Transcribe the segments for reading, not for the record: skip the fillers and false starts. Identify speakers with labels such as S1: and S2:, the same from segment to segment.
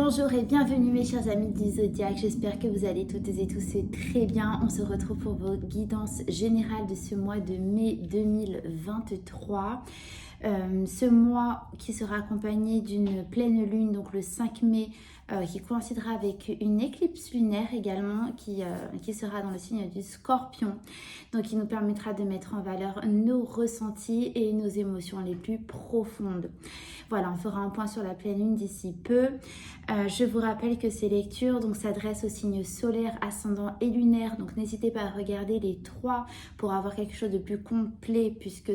S1: Bonjour et bienvenue mes chers amis du Zodiaque, j'espère que vous allez toutes et tous très bien. On se retrouve pour votre guidance générale de ce mois de mai 2023. Ce mois qui sera accompagné d'une pleine lune, donc le 5 mai, qui coïncidera avec une éclipse lunaire également qui sera dans le signe du Scorpion, donc qui nous permettra de mettre en valeur nos ressentis et nos émotions les plus profondes. Voilà, on fera un point sur la pleine lune d'ici peu. Je vous rappelle que ces lectures s'adressent aux signes solaires, ascendant et lunaire, donc n'hésitez pas à regarder les trois pour avoir quelque chose de plus complet puisque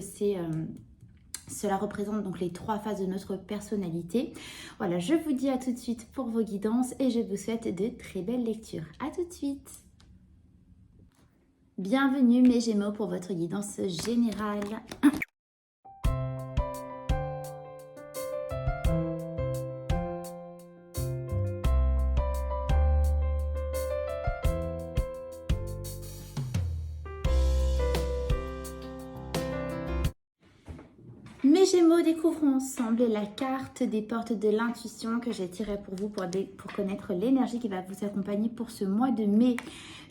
S1: cela représente donc les trois phases de notre personnalité. Voilà, je vous dis à tout de suite pour vos guidances et je vous souhaite de très belles lectures. À tout de suite. Bienvenue mes Gémeaux pour votre guidance générale. Mes Gémeaux, découvrons ensemble la carte des portes de l'intuition que j'ai tirée pour vous pour connaître l'énergie qui va vous accompagner pour ce mois de mai.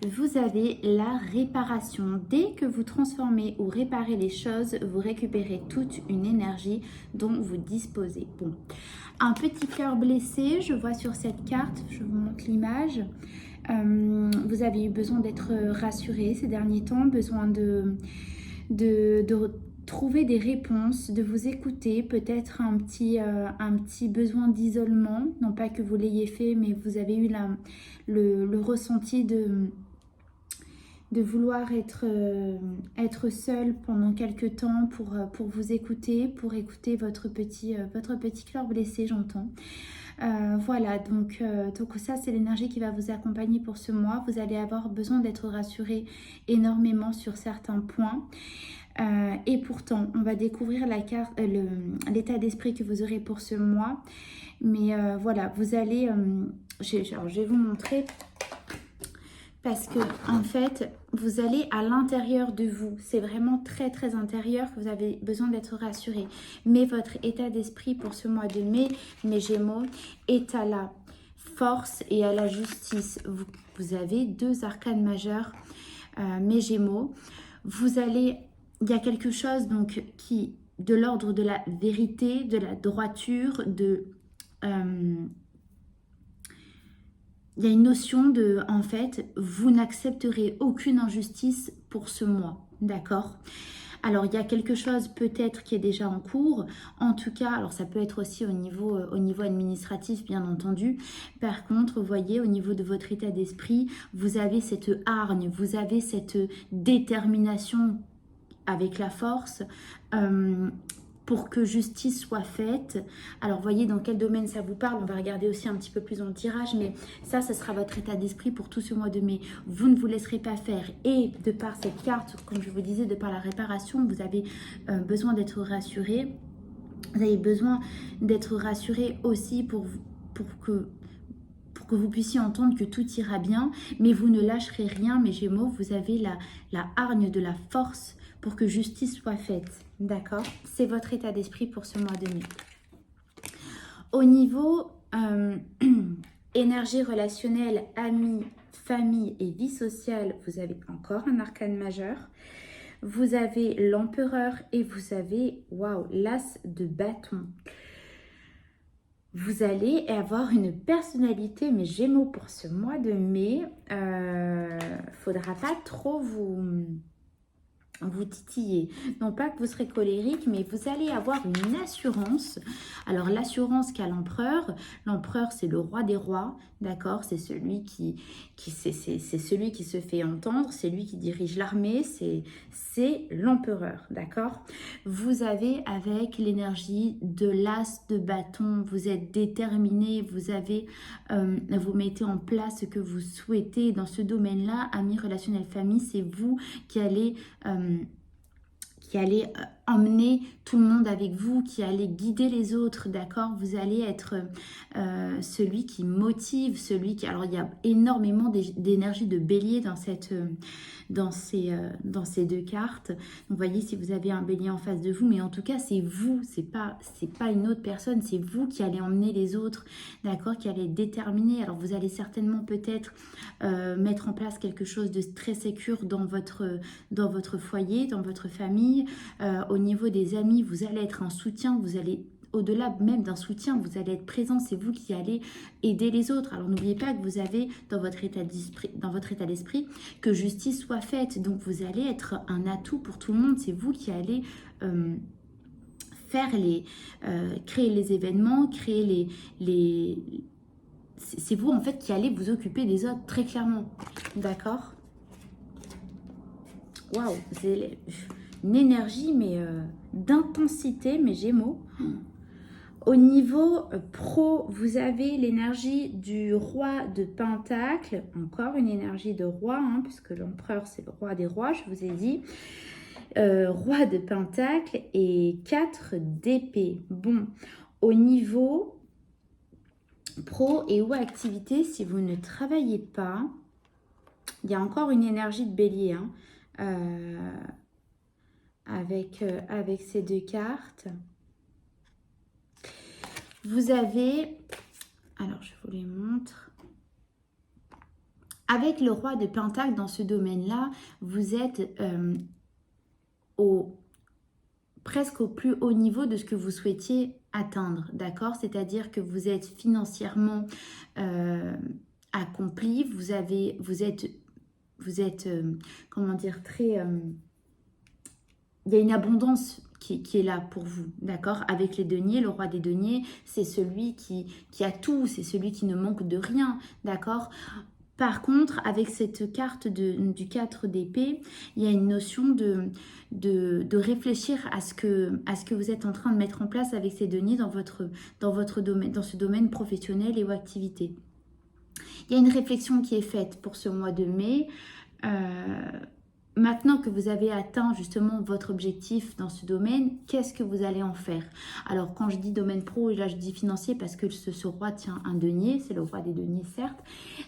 S1: Vous avez la réparation. Dès que vous transformez ou réparez les choses, vous récupérez toute une énergie dont vous disposez. Bon, un petit cœur blessé, je vois sur cette carte, je vous montre l'image. Vous avez eu besoin d'être rassuré ces derniers temps, besoin de trouver des réponses, de vous écouter, peut-être un petit besoin d'isolement, non pas que vous l'ayez fait, mais vous avez eu le ressenti de vouloir être seul pendant quelques temps pour vous écouter, pour écouter votre petit cœur blessé, j'entends. Voilà, donc ça c'est l'énergie qui va vous accompagner pour ce mois. Vous allez avoir besoin d'être rassuré énormément sur certains points. Et pourtant, on va découvrir la carte, l'état d'esprit que vous aurez pour ce mois. Mais voilà, vous allez... je vais vous montrer parce que en fait, vous allez à l'intérieur de vous. C'est vraiment très très intérieur que vous avez besoin d'être rassuré. Mais votre état d'esprit pour ce mois de mai, mes Gémeaux, est à la force et à la justice. Vous avez deux arcanes majeures, mes Gémeaux. Il y a quelque chose donc qui, de l'ordre de la vérité, de la droiture, il y a une notion de, en fait, vous n'accepterez aucune injustice pour ce mois, d'accord ? Alors, il y a quelque chose peut-être qui est déjà en cours. En tout cas, alors ça peut être aussi au niveau administratif, bien entendu. Par contre, vous voyez, au niveau de votre état d'esprit, vous avez cette hargne, vous avez cette détermination avec la force pour que justice soit faite. Alors, voyez dans quel domaine ça vous parle. On va regarder aussi un petit peu plus dans le tirage, mais ça sera votre état d'esprit pour tout ce mois de mai. Vous ne vous laisserez pas faire. Et de par cette carte, comme je vous disais, de par la réparation, vous avez besoin d'être rassuré. Vous avez besoin d'être rassuré aussi pour que vous puissiez entendre que tout ira bien, mais vous ne lâcherez rien, mes Gémeaux. Vous avez la hargne de la force pour que justice soit faite, d'accord? C'est votre état d'esprit pour ce mois de mai. Au niveau énergie relationnelle, amis, famille et vie sociale, vous avez encore un arcane majeur. Vous avez l'empereur et vous avez, waouh, l'as de bâton. Vous allez avoir une personnalité, mes Gémeaux, pour ce mois de mai. Faudra pas trop vous titiller. Non pas que vous serez colérique, mais vous allez avoir une assurance. Alors l'assurance qu'a l'empereur, c'est le roi des rois, d'accord? C'est celui c'est celui qui se fait entendre, c'est lui qui dirige l'armée, c'est l'empereur, d'accord? Vous avez avec l'énergie de l'as de bâton, vous êtes déterminé, vous mettez en place ce que vous souhaitez dans ce domaine-là. Amis, relationnel, famille, c'est vous qui allez emmener tout le monde avec vous, qui allez guider les autres, d'accord? Vous allez être celui qui motive, celui qui... Alors, il y a énormément d'énergie de bélier dans dans ces deux cartes. Donc voyez si vous avez un bélier en face de vous, mais en tout cas c'est vous, c'est pas une autre personne, c'est vous qui allez emmener les autres, d'accord, qui allez déterminer. Alors vous allez certainement peut-être mettre en place quelque chose de très sécure dans votre foyer, dans votre famille. Au niveau des amis, vous allez être un soutien, vous allez au-delà même d'un soutien, vous allez être présent, c'est vous qui allez aider les autres. Alors n'oubliez pas que vous avez dans votre état d'esprit que justice soit faite. Donc vous allez être un atout pour tout le monde, c'est vous qui allez créer les événements, c'est vous en fait qui allez vous occuper des autres très clairement. D'accord? Waouh, c'est une énergie mais d'intensité, mes Gémeaux. Au niveau pro, vous avez l'énergie du roi de Pentacle, encore une énergie de roi, hein, puisque l'empereur c'est le roi des rois, je vous ai dit. Roi de Pentacle et 4 d'épée. Bon, au niveau pro et ou activité, si vous ne travaillez pas, il y a encore une énergie de bélier, hein, avec ces deux cartes. Vous avez, alors je vous les montre, avec le roi de Pentacle dans ce domaine-là, vous êtes presque au plus haut niveau de ce que vous souhaitiez atteindre, d'accord? C'est-à-dire que vous êtes financièrement accompli, vous êtes comment dire, très... il y a une abondance qui est là pour vous, d'accord? Avec les deniers, le roi des deniers, c'est celui qui a tout, c'est celui qui ne manque de rien, d'accord? Par contre, avec cette carte du 4 d'épée, il y a une notion de réfléchir à ce que vous êtes en train de mettre en place avec ces deniers dans votre domaine, dans ce domaine professionnel et ou activité. Il y a une réflexion qui est faite pour ce mois de mai. Maintenant que vous avez atteint justement votre objectif dans ce domaine, qu'est-ce que vous allez en faire? Alors quand je dis domaine pro, là je dis financier parce que ce roi tient un denier, c'est le roi des deniers certes.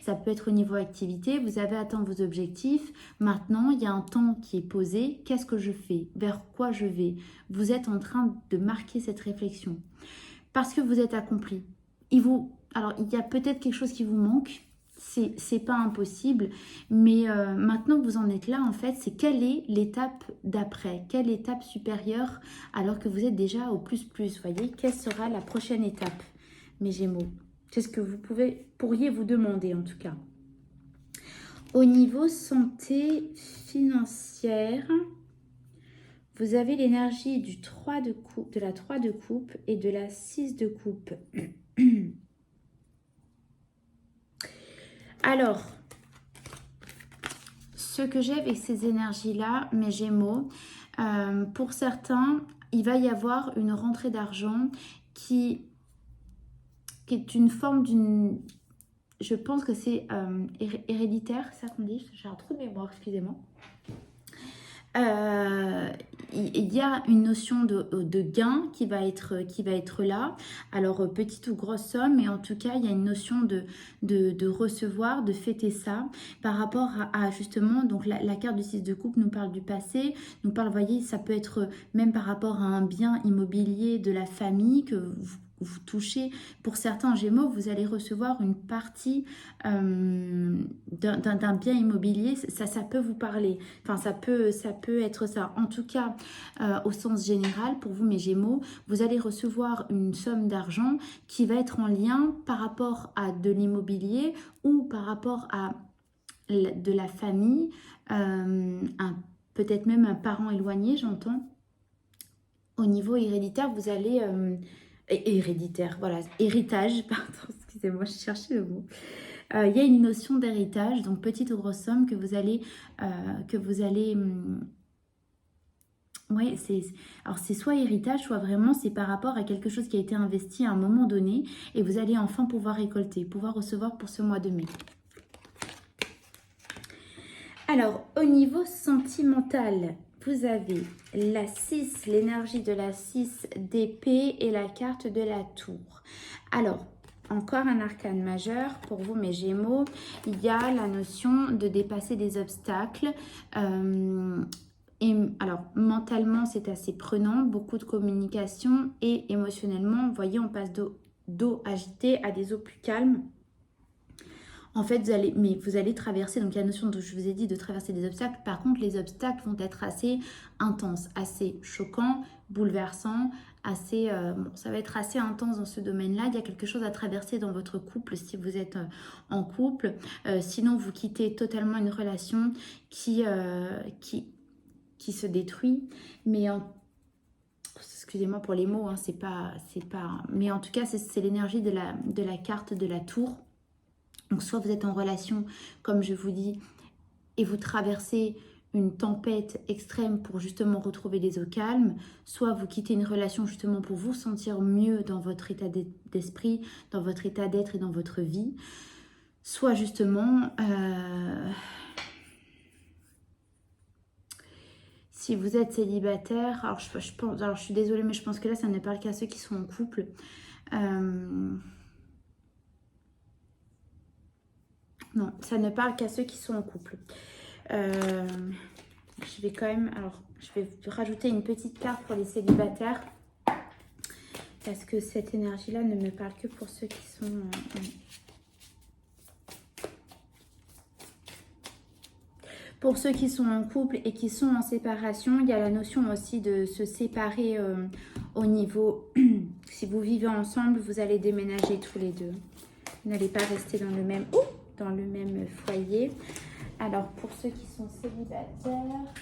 S1: Ça peut être au niveau activité, vous avez atteint vos objectifs. Maintenant, il y a un temps qui est posé. Qu'est-ce que je fais? Vers quoi je vais? Vous êtes en train de marquer cette réflexion. Parce que vous êtes accompli. Alors il y a peut-être quelque chose qui vous manque. C'est pas impossible, mais maintenant que vous en êtes là, en fait, c'est quelle est l'étape d'après? Quelle étape supérieure alors que vous êtes déjà au plus? Voyez, quelle sera la prochaine étape, mes Gémeaux? C'est ce que vous pourriez vous demander en tout cas. Au niveau santé financière, vous avez l'énergie du 3 de coupe, de la 3 de coupe et de la 6 de coupe. Alors, ce que j'ai avec ces énergies-là, mes Gémeaux, pour certains, il va y avoir une rentrée d'argent qui est une forme d'une... Je pense que c'est héréditaire, c'est ça qu'on dit? J'ai un trou de mémoire, excusez-moi. Il y a une notion de gain qui va être là. Alors, petite ou grosse somme, mais en tout cas, il y a une notion de recevoir, de fêter ça. Par rapport à justement, donc la carte du 6 de coupe nous parle du passé, nous parle, vous voyez, ça peut être même par rapport à un bien immobilier de la famille que vous touchez. Pour certains Gémeaux, vous allez recevoir une partie d'un bien immobilier, ça peut vous parler, enfin ça peut être ça. En tout cas, au sens général, pour vous mes Gémeaux, vous allez recevoir une somme d'argent qui va être en lien par rapport à de l'immobilier ou par rapport à de la famille, peut-être même un parent éloigné, j'entends. Au niveau héréditaire, vous allez... héréditaire, voilà, héritage, pardon, excusez-moi, je cherchais le mot. Il y a une notion d'héritage, donc petite ou grosse somme que vous allez ouais, alors c'est soit héritage, soit vraiment c'est par rapport à quelque chose qui a été investi à un moment donné et vous allez enfin pouvoir récolter, pouvoir recevoir pour ce mois de mai. Alors, au niveau sentimental, vous avez la 6, l'énergie de la 6 d'épée et la carte de la tour. Alors, encore un arcane majeur pour vous, mes Gémeaux. Il y a la notion de dépasser des obstacles. Et alors, mentalement, c'est assez prenant, beaucoup de communication. Et émotionnellement, vous voyez, on passe d'eau agitée à des eaux plus calmes. En fait, vous allez traverser, donc la notion dont je vous ai dit de traverser des obstacles. Par contre, les obstacles vont être assez intenses, assez choquants, bouleversants, assez, ça va être assez intense dans ce domaine-là. Il y a quelque chose à traverser dans votre couple si vous êtes en couple. Sinon, vous quittez totalement une relation qui se détruit. Mais excusez-moi pour les mots, hein, c'est pas. Mais en tout cas, c'est l'énergie de la carte de la tour. Donc soit vous êtes en relation, comme je vous dis, et vous traversez une tempête extrême pour justement retrouver des eaux calmes, soit vous quittez une relation justement pour vous sentir mieux dans votre état d'esprit, dans votre état d'être et dans votre vie, soit justement, si vous êtes célibataire, alors je suis désolée, mais je pense que là ça ne parle qu'à ceux qui sont en couple. Non, ça ne parle qu'à ceux qui sont en couple. Je vais quand même... Alors, je vais rajouter une petite carte pour les célibataires. Parce que cette énergie-là ne me parle que pour ceux qui sont... Pour ceux qui sont en couple et qui sont en séparation, il y a la notion aussi de se séparer au niveau... Si vous vivez ensemble, vous allez déménager tous les deux. Vous n'allez pas rester dans le même... dans le même foyer. Alors, pour ceux qui sont célibataires...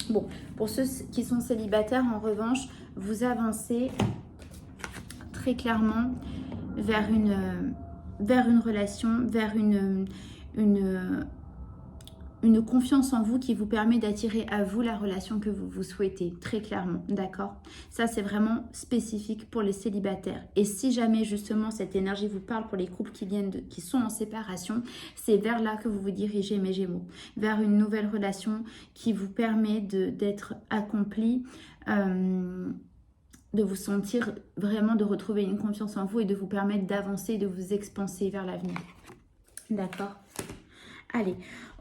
S1: Bon, pour ceux qui sont célibataires, en revanche, vous avancez très clairement vers une relation, vers une confiance en vous qui vous permet d'attirer à vous la relation que vous souhaitez, très clairement, d'accord? Ça, c'est vraiment spécifique pour les célibataires. Et si jamais, justement, cette énergie vous parle pour les couples qui sont en séparation, c'est vers là que vous vous dirigez, mes Gémeaux. Vers une nouvelle relation qui vous permet d'être accompli, de vous sentir vraiment, de retrouver une confiance en vous et de vous permettre d'avancer, de vous expanser vers l'avenir. D'accord? Allez.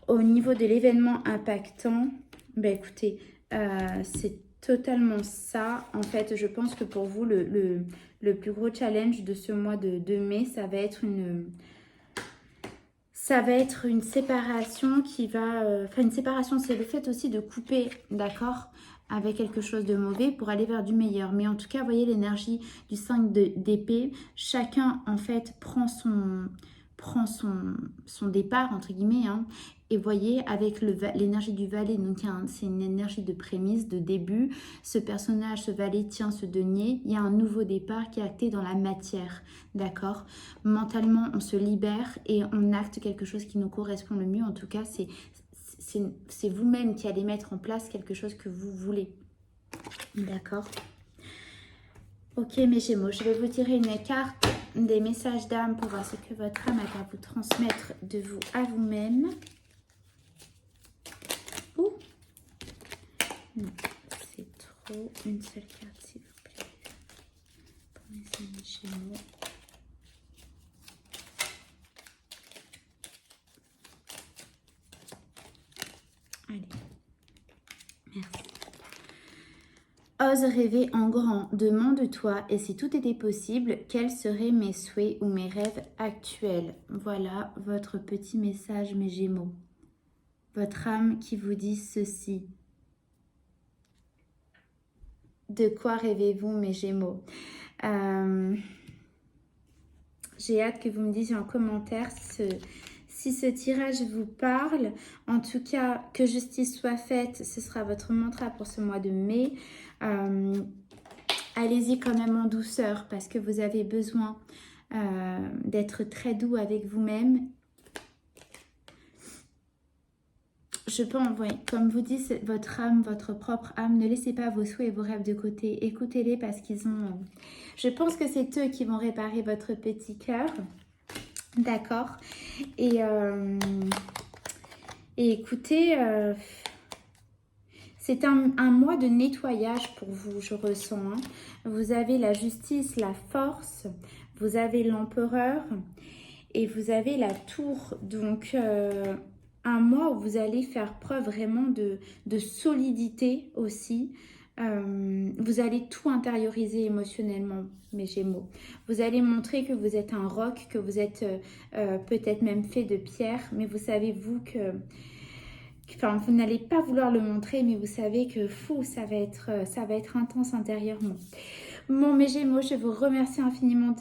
S1: Au niveau de l'événement impactant, ben écoutez, c'est totalement ça. En fait, je pense que pour vous, le plus gros challenge de ce mois de mai, ça va être une séparation qui va... une séparation, c'est le fait aussi de couper, d'accord, avec quelque chose de mauvais pour aller vers du meilleur. Mais en tout cas, vous voyez l'énergie du 5 d'épée. Chacun, en fait, prend son départ, entre guillemets, hein. Et voyez, avec l'énergie du valet, donc c'est une énergie de prémisse, de début. Ce personnage, ce valet tient ce denier. Il y a un nouveau départ qui est acté dans la matière, d'accord? Mentalement, on se libère et on acte quelque chose qui nous correspond le mieux. En tout cas, c'est vous-même qui allez mettre en place quelque chose que vous voulez, d'accord? Ok, mes Gémeaux, je vais vous tirer une carte des messages d'âme pour voir ce que votre âme a à vous transmettre de vous à vous-même. Ouh. Non, c'est trop. Une seule carte, s'il vous plaît. Pour mes amis Gémeaux. Allez. Merci. Ose rêver en grand, demande-toi, et si tout était possible, quels seraient mes souhaits ou mes rêves actuels? Voilà votre petit message, mes Gémeaux. Votre âme qui vous dit ceci. De quoi rêvez-vous, mes Gémeaux? J'ai hâte que vous me disiez en commentaire si ce tirage vous parle. En tout cas, que justice soit faite, ce sera votre mantra pour ce mois de mai. Allez-y quand même en douceur parce que vous avez besoin d'être très doux avec vous-même. Je pense, oui, comme vous dit, votre âme, votre propre âme, ne laissez pas vos souhaits et vos rêves de côté. Écoutez-les parce qu'ils ont... je pense que c'est eux qui vont réparer votre petit cœur. D'accord. Et écoutez, C'est un mois de nettoyage pour vous, je ressens. Hein. Vous avez la justice, la force, vous avez l'empereur et vous avez la tour. Donc, un mois où vous allez faire preuve vraiment de solidité aussi. Vous allez tout intérioriser émotionnellement, mes Gémeaux. Vous allez montrer que vous êtes un roc, que vous êtes peut-être même fait de pierre, mais vous savez, vous, que... Enfin, vous n'allez pas vouloir le montrer, mais vous savez que fou, ça va être intense intérieurement. Bon, mes Gémeaux, je vous remercie infiniment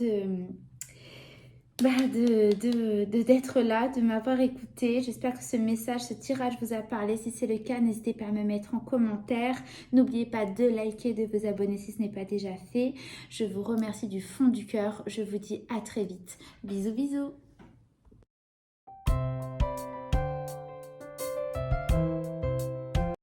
S1: d'être là, de m'avoir écouté. J'espère que ce message, ce tirage vous a parlé. Si c'est le cas, n'hésitez pas à me mettre en commentaire. N'oubliez pas de liker, de vous abonner si ce n'est pas déjà fait. Je vous remercie du fond du cœur. Je vous dis à très vite. Bisous, bisous.